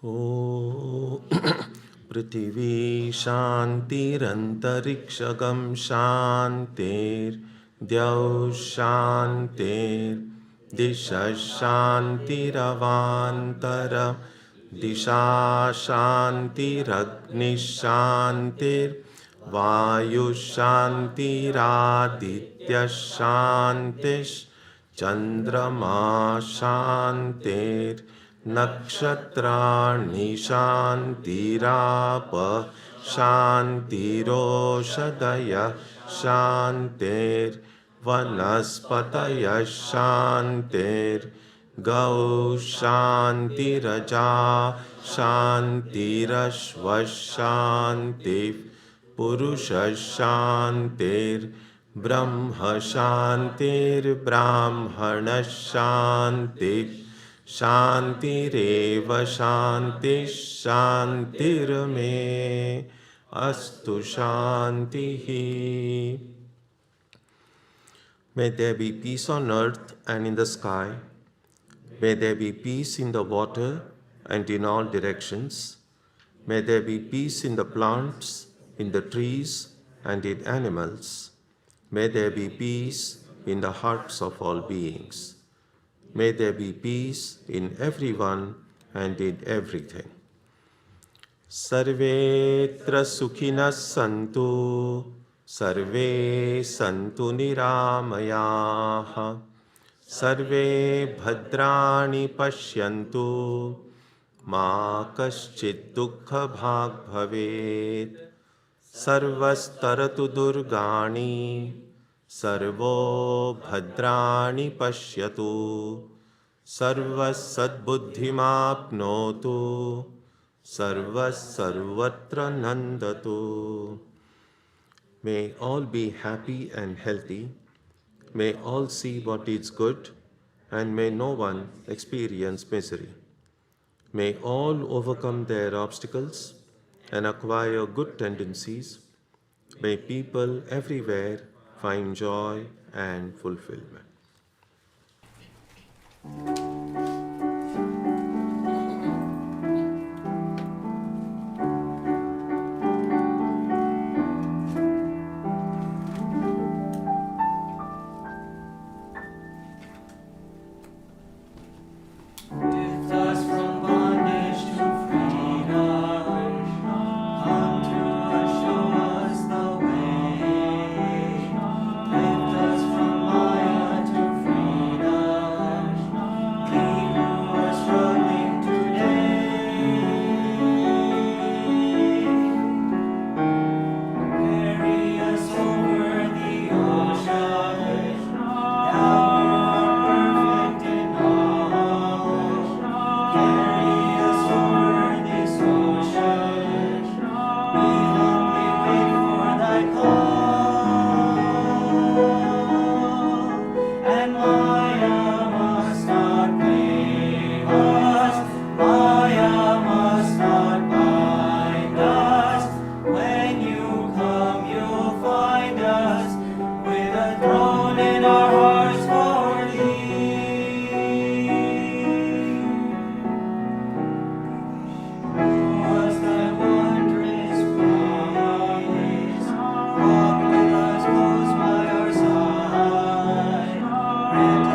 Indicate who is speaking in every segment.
Speaker 1: ॐ पृथिवी शान्तिरन्तरिक्षगं शान्तिर्द्यौः शान्तिर्दिशः शान्तिरवान्तरं दिशा शान्तिरग्निः शान्तिर्वायुः शान्तिरादित्यः शान्तिश्चन्द्रमा शान्तिर्नक्षत्राणि शान्तिरापः शान्तिरोषधयः शान्तिर्वनस्पतयः शान्तिर्गौः शान्तिरजा शान्तिरश्वः शान्तिः पुरुषः शान्तिर्ब्रह्म शान्तिर्ब्राह्मणः शान्तिः शान्तिरेव शान्तिः शान्तिर्मे अस्तु शान्तिः. May there be peace on earth and in the sky. May there be peace in the water and in all directions. May there be peace in the plants, in the trees, and in animals. May there be peace in the hearts of all beings. May there be peace in everyone and in everything. Sarvetra sukhinas santu, sarve santu niramayaha, sarve bhadrani pashyantu, ma kaschid dukkha bhag bhavet, sarvastaratu durgani, sarvo bhadrani pashyatu, sarvas sadbuddhimapnotu, sarvas sarvatra nandatu. May all be happy and healthy. May all see what is good, and may no one experience misery. May all overcome their obstacles and acquire good tendencies. May people everywhere find joy and fulfillment.
Speaker 2: Walk with us close by our side. Grant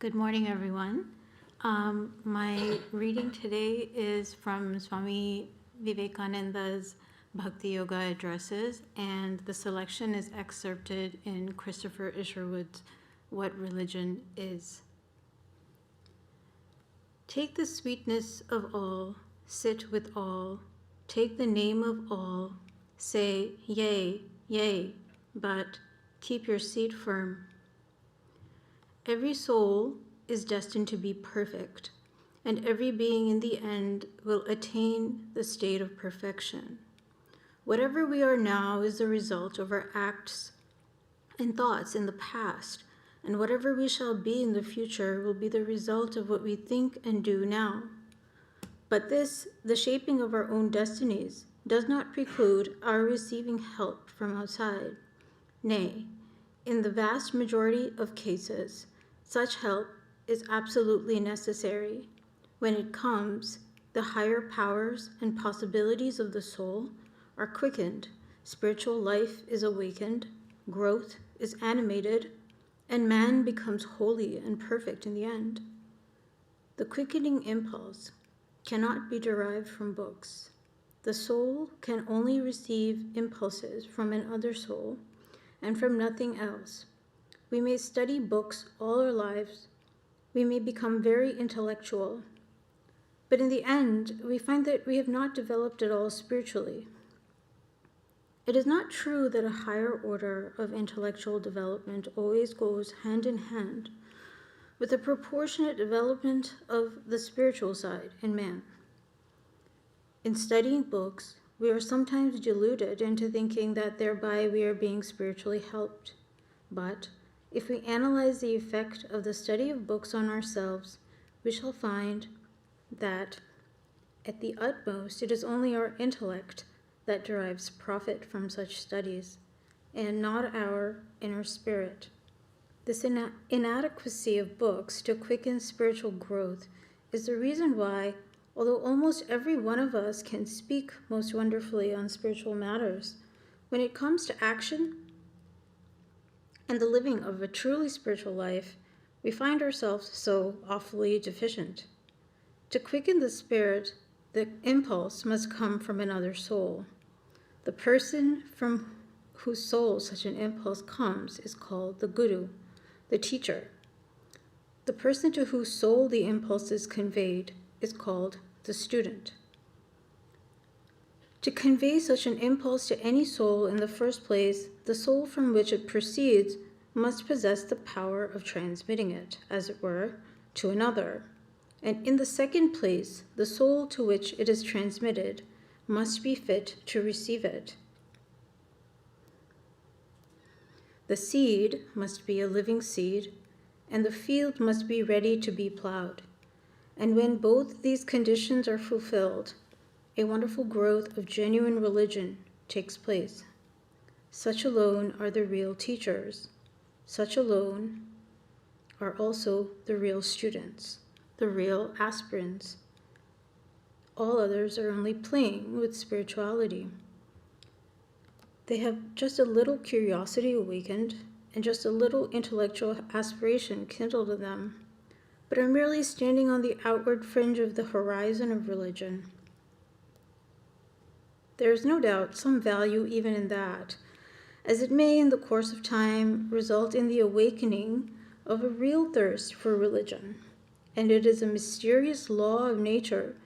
Speaker 2: Good morning, everyone. My reading today is from Swami Vivekananda's Bhakti Yoga addresses, and the selection is excerpted in Christopher Isherwood's What Religion Is. Take the sweetness of all, sit with all, take the name of all, say yea, yea, but keep your seat firm. Every soul is destined to be perfect, and every being in the end will attain the state of perfection. Whatever we are now is the result of our acts and thoughts in the past, and whatever we shall be in the future will be the result of what we think and do now. But this, the shaping of our own destinies, does not preclude our receiving help from outside. Nay, in the vast majority of cases, such help is absolutely necessary. When it comes, the higher powers and possibilities of the soul are quickened, spiritual life is awakened, growth is animated, and man becomes holy and perfect in the end. The quickening impulse cannot be derived from books. The soul can only receive impulses from another soul and from nothing else. We may study books all our lives. We may become very intellectual. But in the end, we find that we have not developed at all spiritually. It is not true that a higher order of intellectual development always goes hand in hand with a proportionate development of the spiritual side in man. In studying books, we are sometimes deluded into thinking that thereby we are being spiritually helped. But if we analyze the effect of the study of books on ourselves, we shall find that at the utmost it is only our intellect that derives profit from such studies, and not our inner spirit. This inadequacy of books to quicken spiritual growth is the reason why, although almost every one of us can speak most wonderfully on spiritual matters, when it comes to action and the living of a truly spiritual life, we find ourselves so awfully deficient. To quicken the spirit, the impulse must come from another soul. The person from whose soul such an impulse comes is called the Guru, the teacher. The person to whose soul the impulse is conveyed is called the student. To convey such an impulse to any soul in the first place, the soul from which it proceeds must possess the power of transmitting it, as it were, to another. And in the second place, the soul to which it is transmitted must be fit to receive it. The seed must be a living seed, and the field must be ready to be plowed. And when both these conditions are fulfilled, a wonderful growth of genuine religion takes place. Such alone are the real teachers. Such alone are also the real students, the real aspirants. All others are only playing with spirituality. They have just a little curiosity awakened and just a little intellectual aspiration kindled in them, but are merely standing on the outward fringe of the horizon of religion. There is no doubt some value even in that, as it may in the course of time result in the awakening of a real thirst for religion. And it is a mysterious law of nature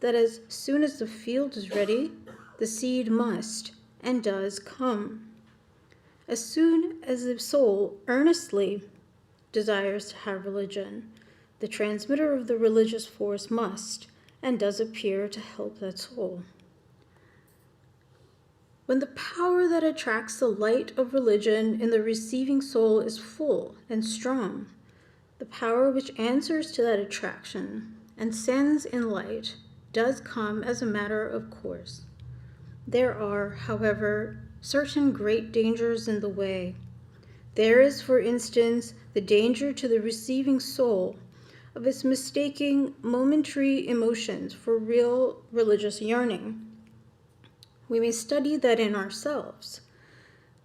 Speaker 2: that as soon as the field is ready, the seed must and does come. As soon as the soul earnestly desires to have religion, the transmitter of the religious force must and does appear to help that soul. When the power that attracts the light of religion in the receiving soul is full and strong, the power which answers to that attraction and sends in light does come as a matter of course. There are, however, certain great dangers in the way. There is, for instance, the danger to the receiving soul of its mistaking momentary emotions for real religious yearning. We may study that in ourselves.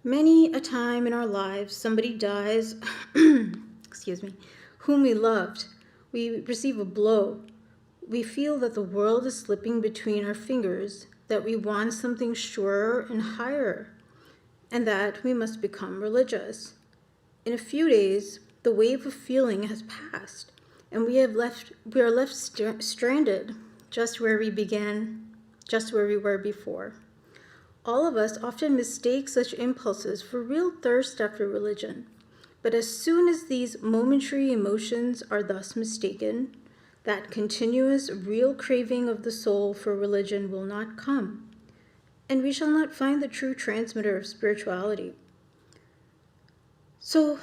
Speaker 2: Many a time in our lives, somebody dies, whom we loved, we receive a blow. We feel that the world is slipping between our fingers, that we want something surer and higher, and that we must become religious. In a few days, the wave of feeling has passed, and we are left stranded just where we began, just where we were before. All of us often mistake such impulses for real thirst after religion. But as soon as these momentary emotions are thus mistaken, that continuous, real craving of the soul for religion will not come, and we shall not find the true transmitter of spirituality. So,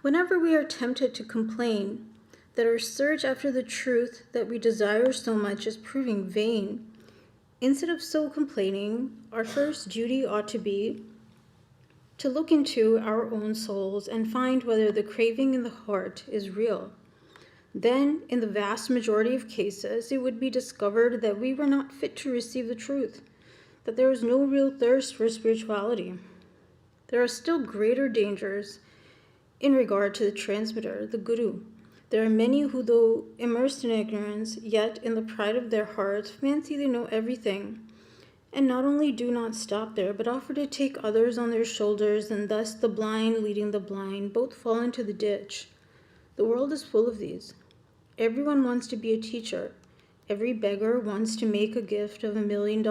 Speaker 2: whenever we are tempted to complain that our search after the truth that we desire so much is proving vain, instead of so complaining, our first duty ought to be to look into our own souls and find whether the craving in the heart is real. Then, in the vast majority of cases, it would be discovered that we were not fit to receive the truth, that there is no real thirst for spirituality. There are still greater dangers in regard to the transmitter, the Guru. There are many who, though immersed in ignorance, yet in the pride of their hearts, fancy they know everything, and not only do not stop there, but offer to take others on their shoulders, and thus the blind leading the blind both fall into the ditch. The world is full of these. Everyone wants to be a teacher. Every beggar wants to make a gift of $1 million.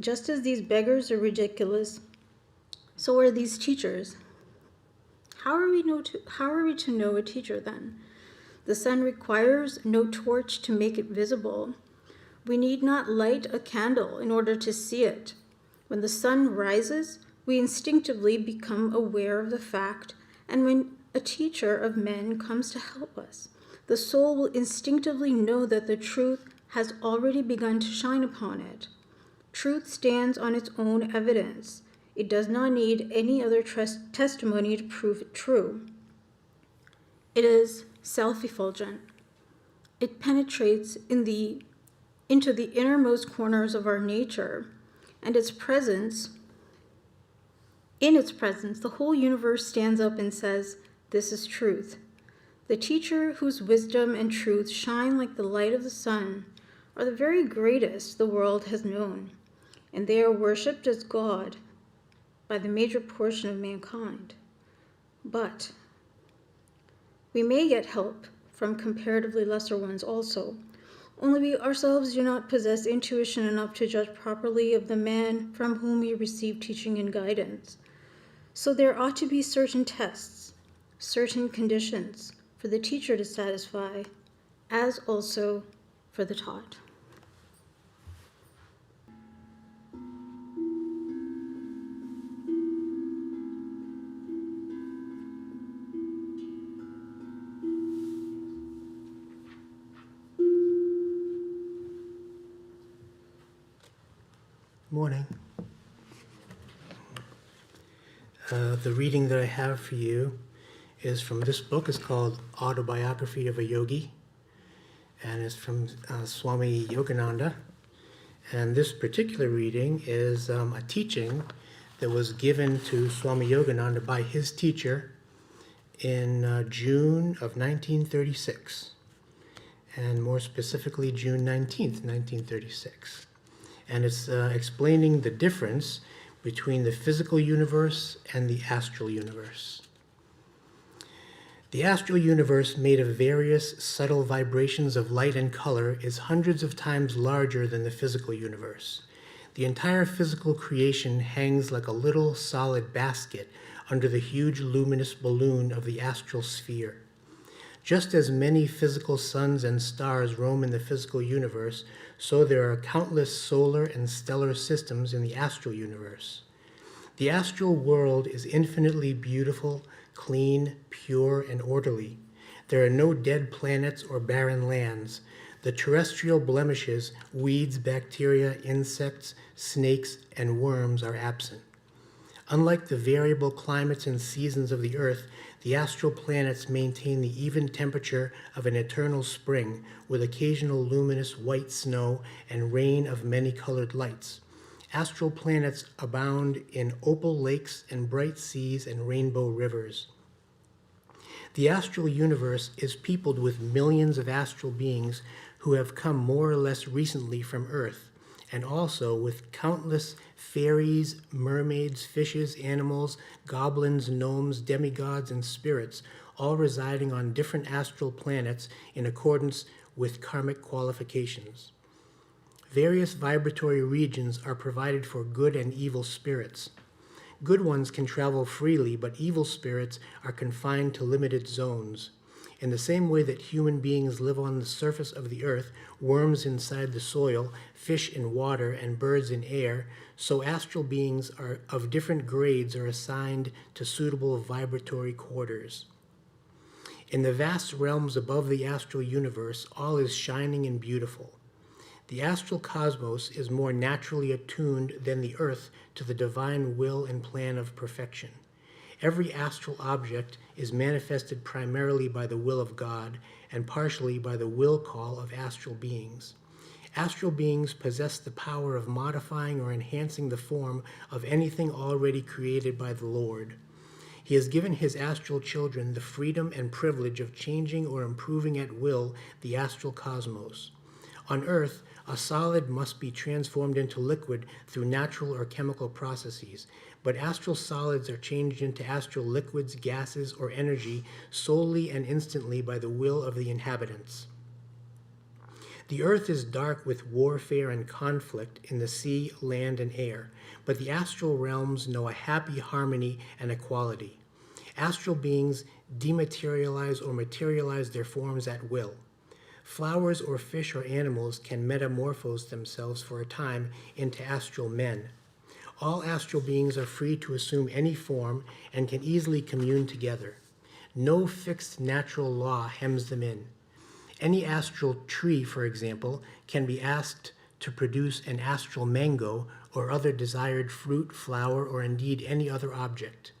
Speaker 2: Just as these beggars are ridiculous, so are these teachers. How are we to know a teacher then? The sun requires no torch to make it visible. We need not light a candle in order to see it. When the sun rises, we instinctively become aware of the fact, and when a teacher of men comes to help us, the soul will instinctively know that the truth has already begun to shine upon it. Truth stands on its own evidence. It does not need any other testimony to prove it true. It is self-effulgent. It penetrates into the innermost corners of our nature, and in its presence, the whole universe stands up and says, "This is truth." The teacher whose wisdom and truth shine like the light of the sun are the very greatest the world has known, and they are worshipped as God by the major portion of mankind. But we may get help from comparatively lesser ones also, only we ourselves do not possess intuition enough to judge properly of the man from whom we receive teaching and guidance. So there ought to be certain tests, certain conditions for the teacher to satisfy, as also for the taught.
Speaker 3: Morning. The reading that I have for you is from this book. It's called Autobiography of a Yogi, and it's from Swami Yogananda. And this particular reading is a teaching that was given to Swami Yogananda by his teacher in June of 1936, and more specifically June 19th, 1936. And it's explaining the difference between the physical universe and the astral universe. The astral universe, made of various subtle vibrations of light and color, is hundreds of times larger than the physical universe. The entire physical creation hangs like a little solid basket under the huge luminous balloon of the astral sphere. Just as many physical suns and stars roam in the physical universe, so there are countless solar and stellar systems in the astral universe. The astral world is infinitely beautiful, clean, pure, and orderly. There are no dead planets or barren lands. The terrestrial blemishes, weeds, bacteria, insects, snakes, and worms are absent. Unlike the variable climates and seasons of the Earth, the astral planets maintain the even temperature of an eternal spring, with occasional luminous white snow and rain of many-colored lights. Astral planets abound in opal lakes and bright seas and rainbow rivers. The astral universe is peopled with millions of astral beings who have come more or less recently from Earth, and also with countless fairies, mermaids, fishes, animals, goblins, gnomes, demigods, and spirits, all residing on different astral planets in accordance with karmic qualifications. Various vibratory regions are provided for good and evil spirits. Good ones can travel freely, but evil spirits are confined to limited zones. In the same way that human beings live on the surface of the earth, worms inside the soil, fish in water, and birds in air, so astral beings of different grades are assigned to suitable vibratory quarters. In the vast realms above the astral universe, all is shining and beautiful. The astral cosmos is more naturally attuned than the earth to the divine will and plan of perfection. Every astral object is manifested primarily by the will of God and partially by the will call of astral beings. Astral beings possess the power of modifying or enhancing the form of anything already created by the Lord. He has given his astral children the freedom and privilege of changing or improving at will the astral cosmos. On Earth, a solid must be transformed into liquid through natural or chemical processes, but astral solids are changed into astral liquids, gases, or energy solely and instantly by the will of the inhabitants. The earth is dark with warfare and conflict in the sea, land, and air, but the astral realms know a happy harmony and equality. Astral beings dematerialize or materialize their forms at will. Flowers or fish or animals can metamorphose themselves for a time into astral men. All astral beings are free to assume any form and can easily commune together. No fixed natural law hems them in. Any astral tree, for example, can be asked to produce an astral mango or other desired fruit, flower, or indeed any other object.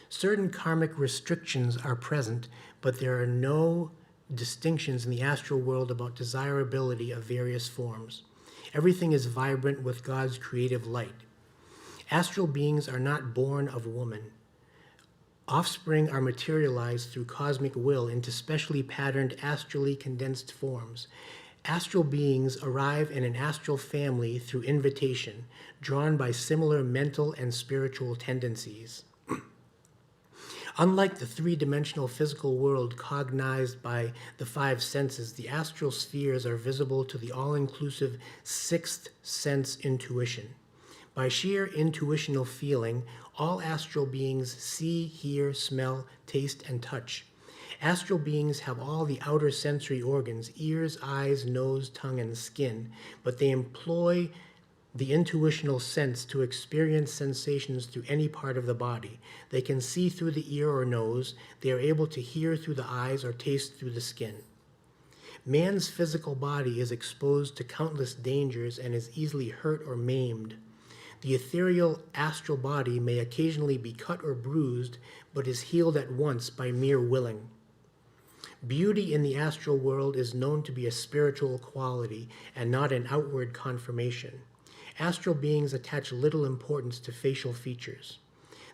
Speaker 3: Certain karmic restrictions are present, but there are no distinctions in the astral world about desirability of various forms. Everything is vibrant with God's creative light. Astral beings are not born of woman. Offspring are materialized through cosmic will into specially patterned astrally condensed forms. Astral beings arrive in an astral family through invitation, drawn by similar mental and spiritual tendencies. Unlike the three-dimensional physical world cognized by the five senses, the astral spheres are visible to the all-inclusive sixth sense intuition. By sheer intuitional feeling, all astral beings see, hear, smell, taste, and touch. Astral beings have all the outer sensory organs, ears, eyes, nose, tongue, and skin, but they employ the intuitional sense to experience sensations through any part of the body. They can see through the ear or nose. They are able to hear through the eyes or taste through the skin. Man's physical body is exposed to countless dangers and is easily hurt or maimed. The ethereal astral body may occasionally be cut or bruised, but is healed at once by mere willing. Beauty in the astral world is known to be a spiritual quality and not an outward conformation. Astral beings attach little importance to facial features.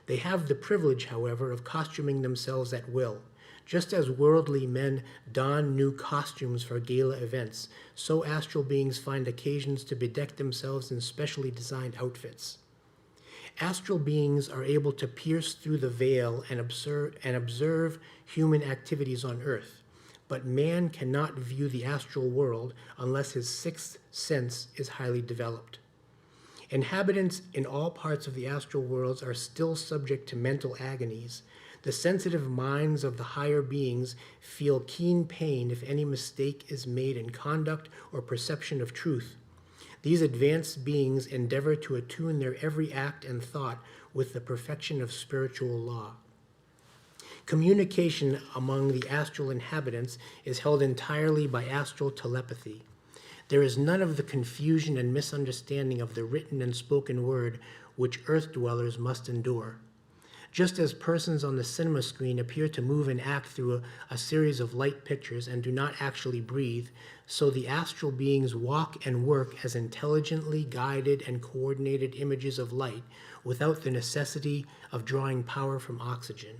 Speaker 3: They have the privilege, however, of costuming themselves at will. Just as worldly men don new costumes for gala events, so astral beings find occasions to bedeck themselves in specially designed outfits. Astral beings are able to pierce through the veil and observe human activities on Earth, but man cannot view the astral world unless his sixth sense is highly developed. Inhabitants in all parts of the astral worlds are still subject to mental agonies. The sensitive minds of the higher beings feel keen pain if any mistake is made in conduct or perception of truth. These advanced beings endeavor to attune their every act and thought with the perfection of spiritual law. Communication among the astral inhabitants is held entirely by astral telepathy. There is none of the confusion and misunderstanding of the written and spoken word which earth dwellers must endure. Just as persons on the cinema screen appear to move and act through a series of light pictures and do not actually breathe, so the astral beings walk and work as intelligently guided and coordinated images of light without the necessity of drawing power from oxygen.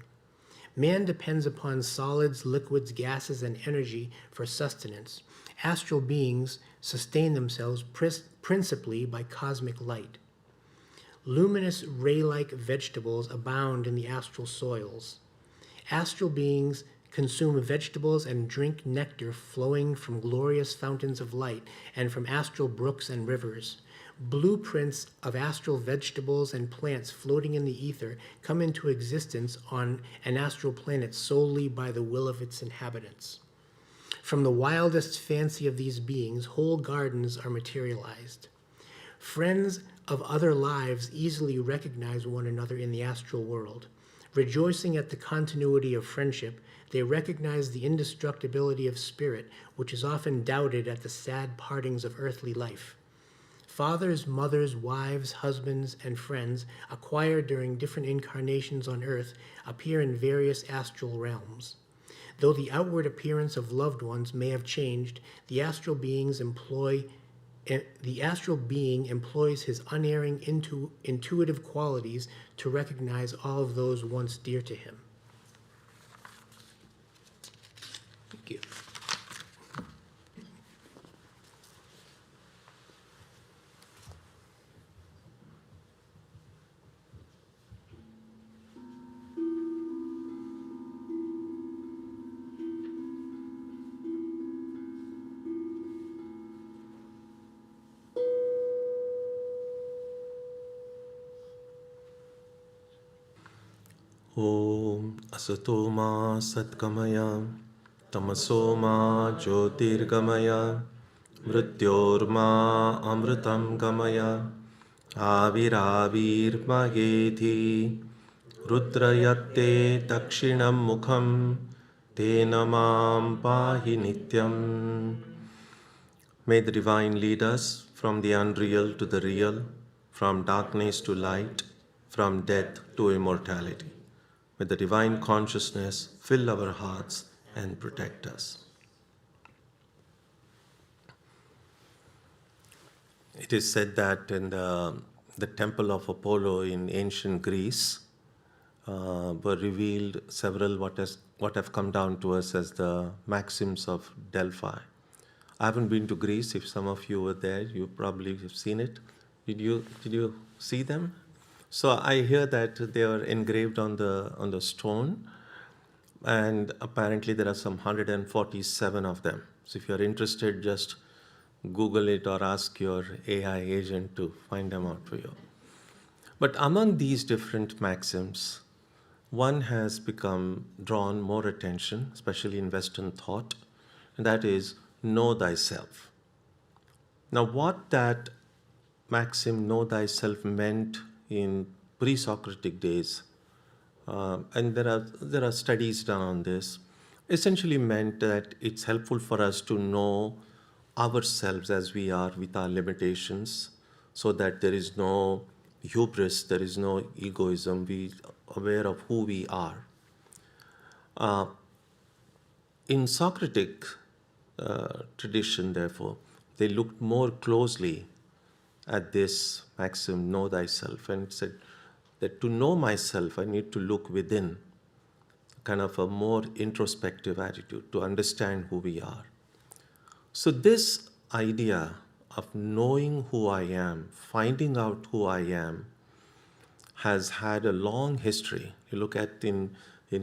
Speaker 3: Man depends upon solids, liquids, gases, and energy for sustenance. Astral beings sustain themselves principally by cosmic light. Luminous ray-like vegetables abound in the astral soils. Astral beings consume vegetables and drink nectar flowing from glorious fountains of light and from astral brooks and rivers. Blueprints of astral vegetables and plants floating in the ether come into existence on an astral planet solely by the will of its inhabitants. From the wildest fancy of these beings, whole gardens are materialized. Friends of other lives easily recognize one another in the astral world. Rejoicing at the continuity of friendship, they recognize the indestructibility of spirit, which is often doubted at the sad partings of earthly life. Fathers, mothers, wives, husbands, and friends acquired during different incarnations on earth appear in various astral realms. Though the outward appearance of loved ones may have changed, the astral being employs his unerring intuitive qualities to recognize all of those once dear to him. Thank you.
Speaker 1: Om Asato Ma Satgamaya Tamaso Ma Jyotirgamaya Mrityorma Amritam Gamaya Aviravir Mageti Rudrayatte Dakshinam Mukham Tena Mam Pahi Nityam. May the Divine lead us from the unreal to the real, from darkness to light, from death to immortality. May the Divine Consciousness fill our hearts and protect us. It is said that in the temple of Apollo in ancient Greece were revealed several what have come down to us as the maxims of Delphi. I haven't been to Greece. If some of you were there, you probably have seen it. Did you see them? So I hear that they are engraved on the stone, and apparently there are some 147 of them. So if you are interested, just Google it or ask your AI agent to find them out for you. But among these different maxims, one has become drawn more attention, especially in Western thought, and that is know thyself. Now, what that maxim know thyself meant in pre-Socratic days, and there are studies done on this, essentially meant that it's helpful for us to know ourselves as we are with our limitations, so that there is no hubris, there is no egoism, we are aware of who we are. In Socratic tradition, therefore, they looked more closely at this maxim, know thyself, and said that to know myself, I need to look within, kind of a more introspective attitude to understand who we are. So this idea of knowing who I am, finding out who I am, has had a long history. You look at in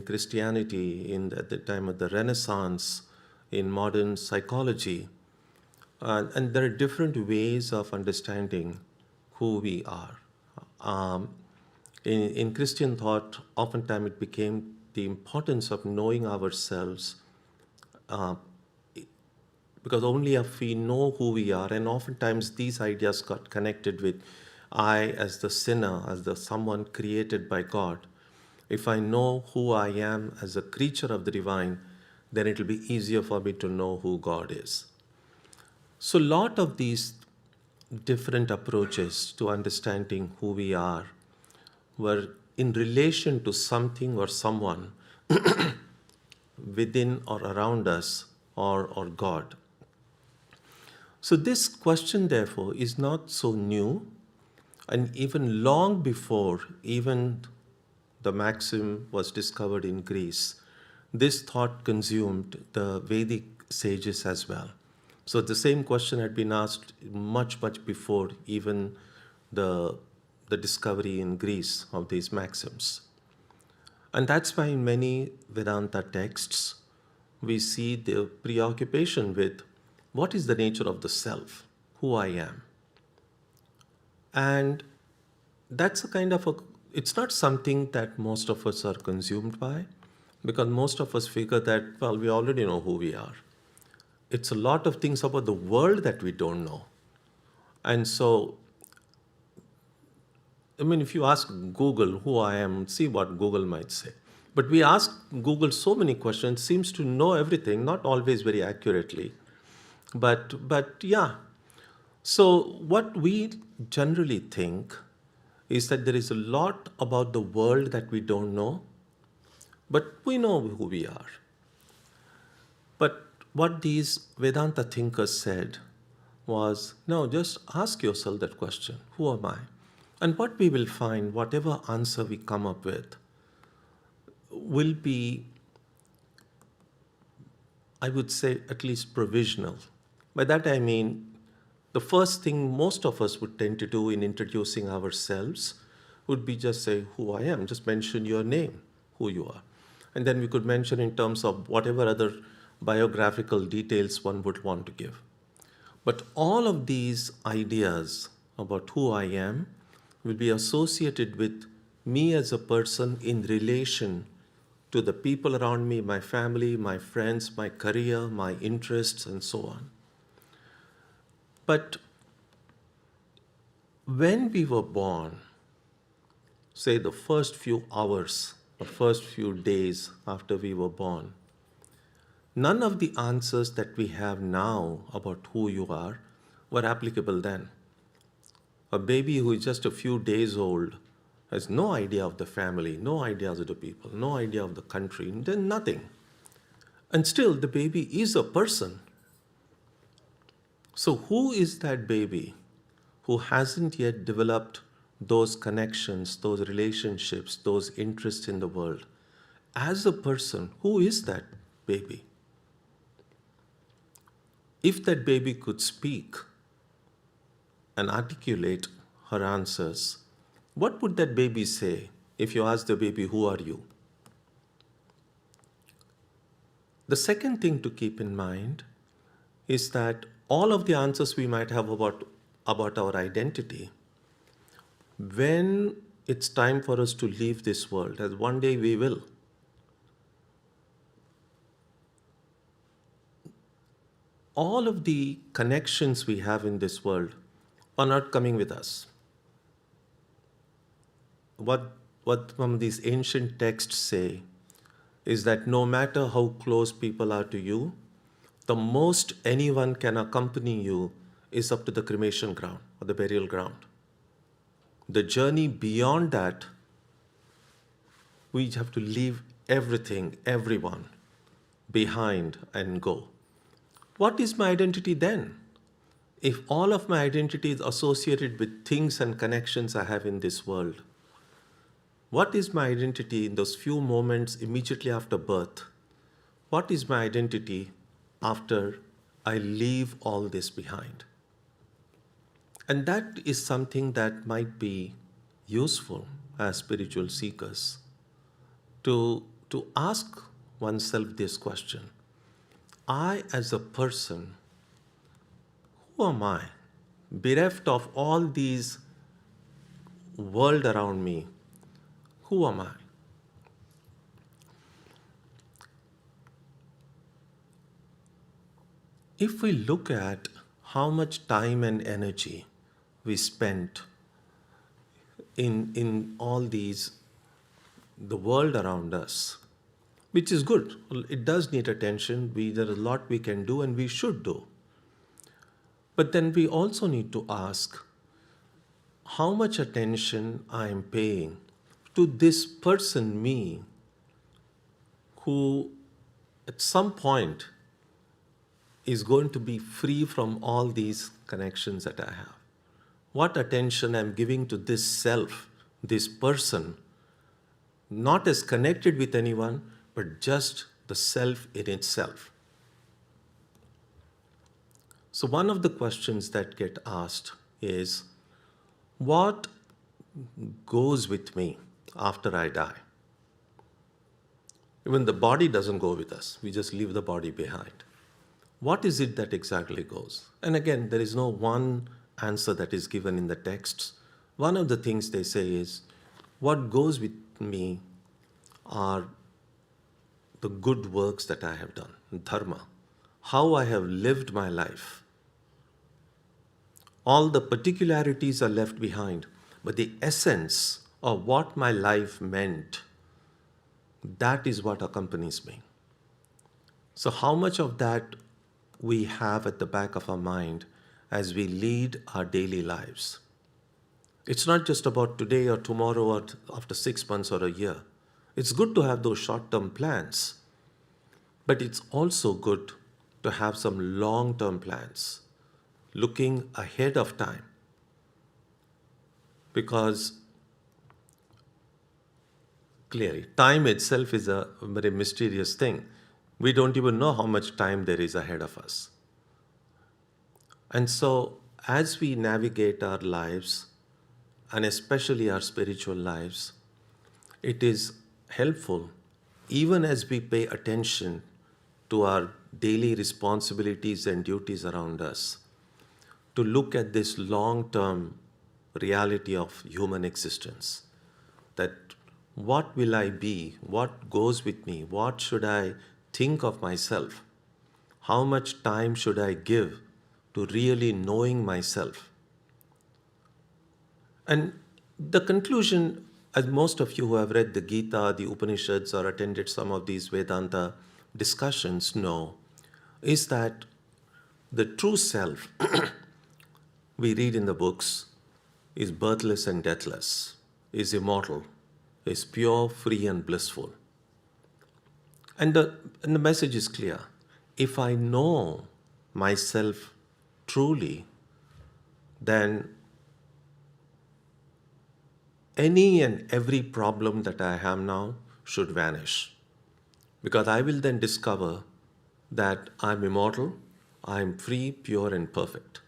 Speaker 1: Christianity, at the time of the Renaissance, in modern psychology, and there are different ways of understanding who we are. In Christian thought, oftentimes it became the importance of knowing ourselves, because only if we know who we are, and oftentimes these ideas got connected with I as the sinner, as the someone created by God. If I know who I am as a creature of the divine, then it will be easier for me to know who God is. So a lot of these different approaches to understanding who we are were in relation to something or someone within or around us, or God. So this question, therefore, is not so new, and even long before even the maxim was discovered in Greece, this thought consumed the Vedic sages as well. So the same question had been asked much, much before even the, the discovery in Greece of these maxims. And that's why in many Vedanta texts, we see the preoccupation with what is the nature of the self, who I am. And that's a kind of a, it's not something that most of us are consumed by, because most of us figure that, well, we already know who we are. It's a lot of things about the world that we don't know. And so, I mean, if you ask Google who I am, see what Google might say. But we ask Google so many questions, seems to know everything, not always very accurately. But yeah. So what we generally think is that there is a lot about the world that we don't know, but we know who we are. But what these Vedanta thinkers said was, no, just ask yourself that question, who am I? And what we will find, whatever answer we come up with, will be, I would say, at least provisional. By that I mean, the first thing most of us would tend to do in introducing ourselves would be just say who I am, just mention your name, who you are. And then we could mention in terms of whatever other biographical details one would want to give. But all of these ideas about who I am will be associated with me as a person in relation to the people around me, my family, my friends, my career, my interests, and so on. But when we were born, say the first few hours or first few days after we were born, none of the answers that we have now about who you are were applicable then. A baby who is just a few days old has no idea of the family, no idea of the people, no idea of the country, then nothing. And still, the baby is a person. So who is that baby who hasn't yet developed those connections, those relationships, those interests in the world? As a person, who is that baby? If that baby could speak and articulate her answers, what would that baby say if you ask the baby, who are you? The second thing to keep in mind is that all of the answers we might have about our identity, when it's time for us to leave this world, as one day we will, all of the connections we have in this world are not coming with us. What some of these ancient texts say is that no matter how close people are to you, the most anyone can accompany you is up to the cremation ground or the burial ground. The journey beyond that, we have to leave everything, everyone behind and go. What is my identity then? If all of my identity is associated with things and connections I have in this world, what is my identity in those few moments immediately after birth? What is my identity after I leave all this behind? And that is something that might be useful as spiritual seekers to ask oneself this question. I, as a person, who am I? Bereft of all these world around me, who am I? If we look at how much time and energy we spent in all these, the world around us, which is good. It does need attention. There is a lot we can do and we should do. But then we also need to ask how much attention I am paying to this person, me, who at some point is going to be free from all these connections that I have. What attention I'm giving to this self, this person, not as connected with anyone, but just the self in itself. So one of the questions that get asked is, what goes with me after I die? Even the body doesn't go with us. We just leave the body behind. What is it that exactly goes? And again, there is no one answer that is given in the texts. One of the things they say is, what goes with me are the good works that I have done, dharma, how I have lived my life. All the particularities are left behind, but the essence of what my life meant, that is what accompanies me. So how much of that we have at the back of our mind as we lead our daily lives? It's not just about today or tomorrow or after 6 months or a year. It's good to have those short-term plans, but it's also good to have some long-term plans, looking ahead of time. Because clearly, time itself is a very mysterious thing. We don't even know how much time there is ahead of us. And so, as we navigate our lives, and especially our spiritual lives, it is helpful, even as we pay attention to our daily responsibilities and duties around us, to look at this long-term reality of human existence. That what will I be? What goes with me? What should I think of myself? How much time should I give to really knowing myself? And the conclusion, as most of you who have read the Gita, the Upanishads, or attended some of these Vedanta discussions know, is that the true self we read in the books is birthless and deathless, is immortal, is pure, free, and blissful. And the message is clear. If I know myself truly, then any and every problem that I have now should vanish. Because I will then discover that I'm immortal, I'm free, pure, and perfect.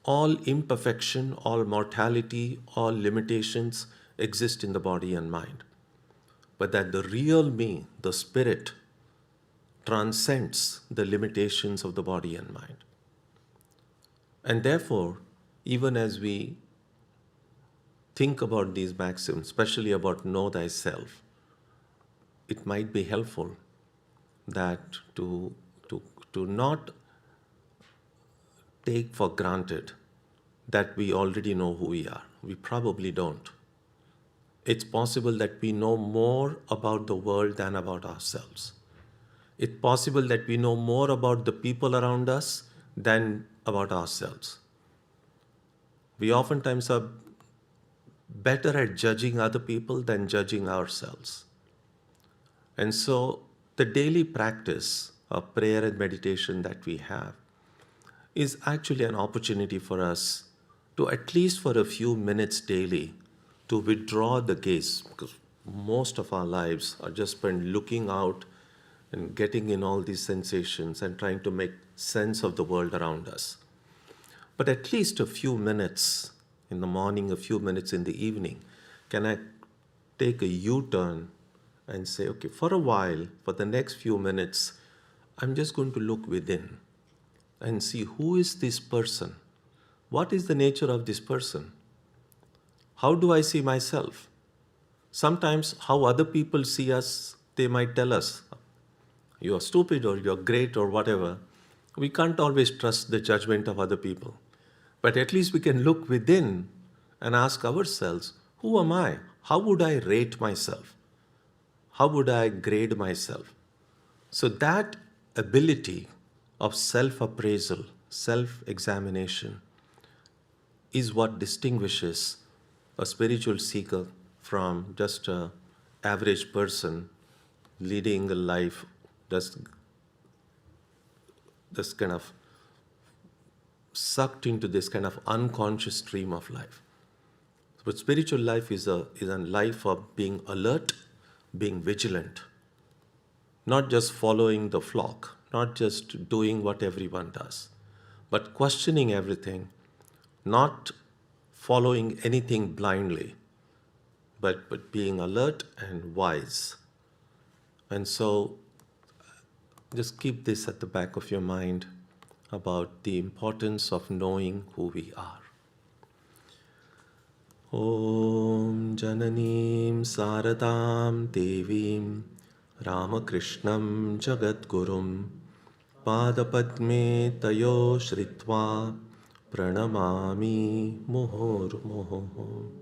Speaker 1: All imperfection, all mortality, all limitations exist in the body and mind. But that the real me, the spirit, transcends the limitations of the body and mind. And therefore, even as we think about these maxims, especially about know thyself, it might be helpful that to not take for granted that we already know who we are. We probably don't. It's possible that we know more about the world than about ourselves. It's possible that we know more about the people around us than about ourselves. We oftentimes are better at judging other people than judging ourselves. And so the daily practice of prayer and meditation that we have is actually an opportunity for us to, at least for a few minutes daily, to withdraw the gaze, because most of our lives are just spent looking out and getting in all these sensations and trying to make sense of the world around us. But at least a few minutes in the morning, a few minutes in the evening, can I take a U-turn and say, okay, for a while, for the next few minutes, I'm just going to look within and see, who is this person? What is the nature of this person? How do I see myself? Sometimes how other people see us, they might tell us, you're stupid or you're great or whatever. We can't always trust the judgment of other people. But at least we can look within and ask ourselves, who am I? How would I rate myself? How would I grade myself? So that ability of self-appraisal, self-examination is what distinguishes a spiritual seeker from just an average person leading a life just kind of sucked into this kind of unconscious stream of life. But spiritual life is a life of being alert, being vigilant, not just following the flock, not just doing what everyone does, but questioning everything, not following anything blindly, but being alert and wise. And so just keep this at the back of your mind about the importance of knowing who we are. Om Jananim Saradam Devim Ramakrishnam Jagadgurum Padapadme Tayo Shritva Pranamami Muhurmuhu.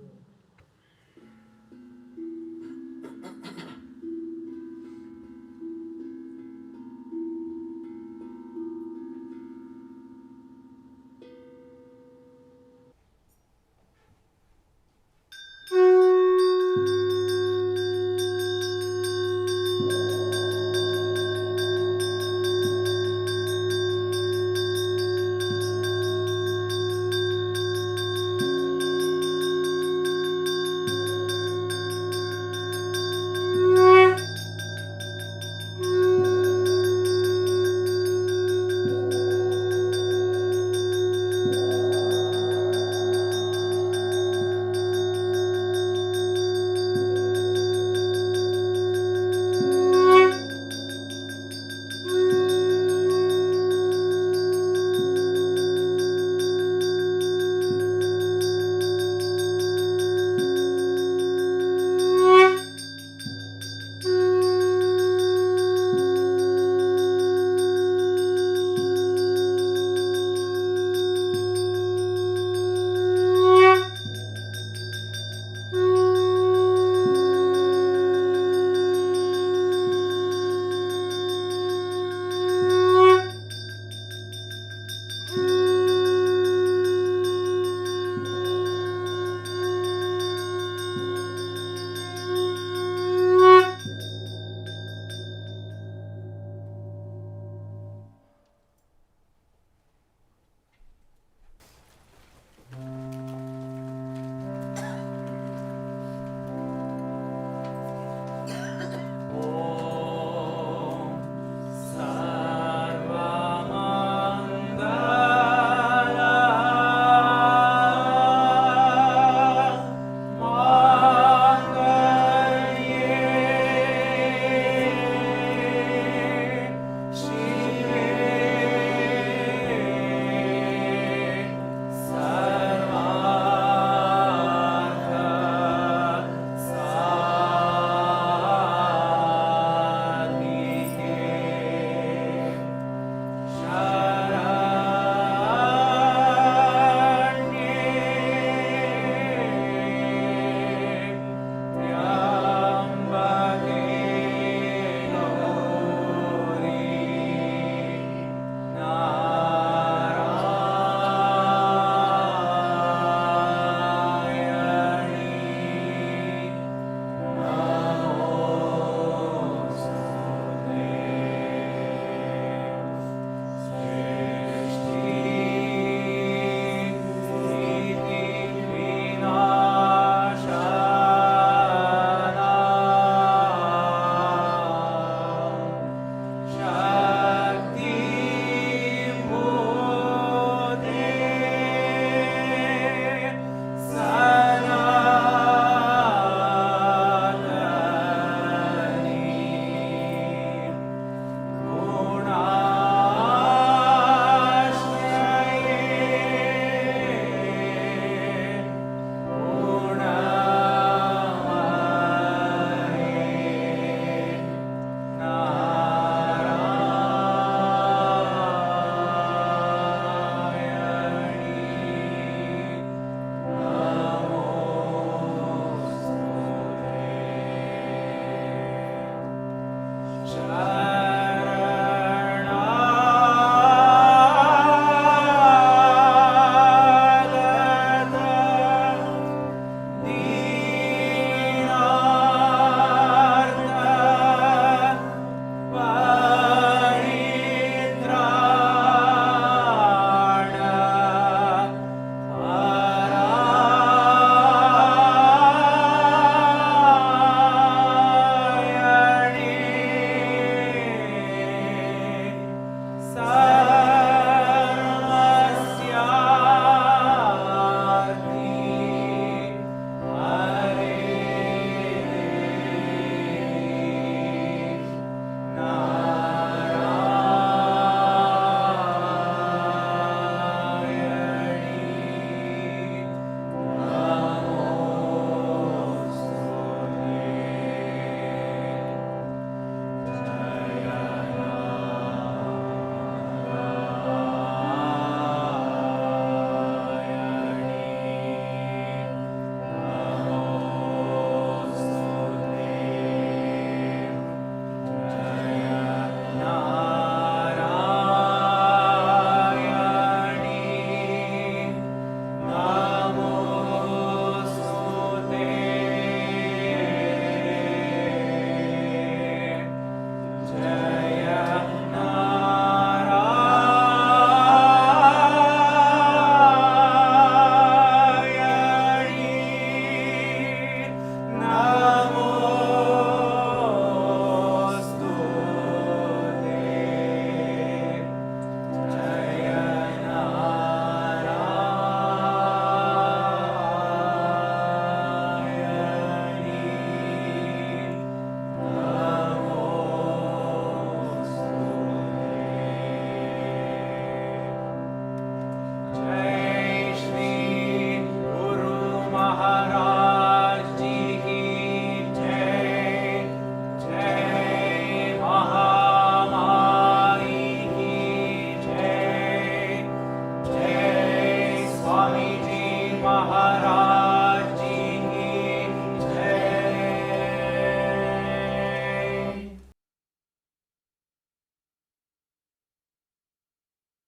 Speaker 4: Hare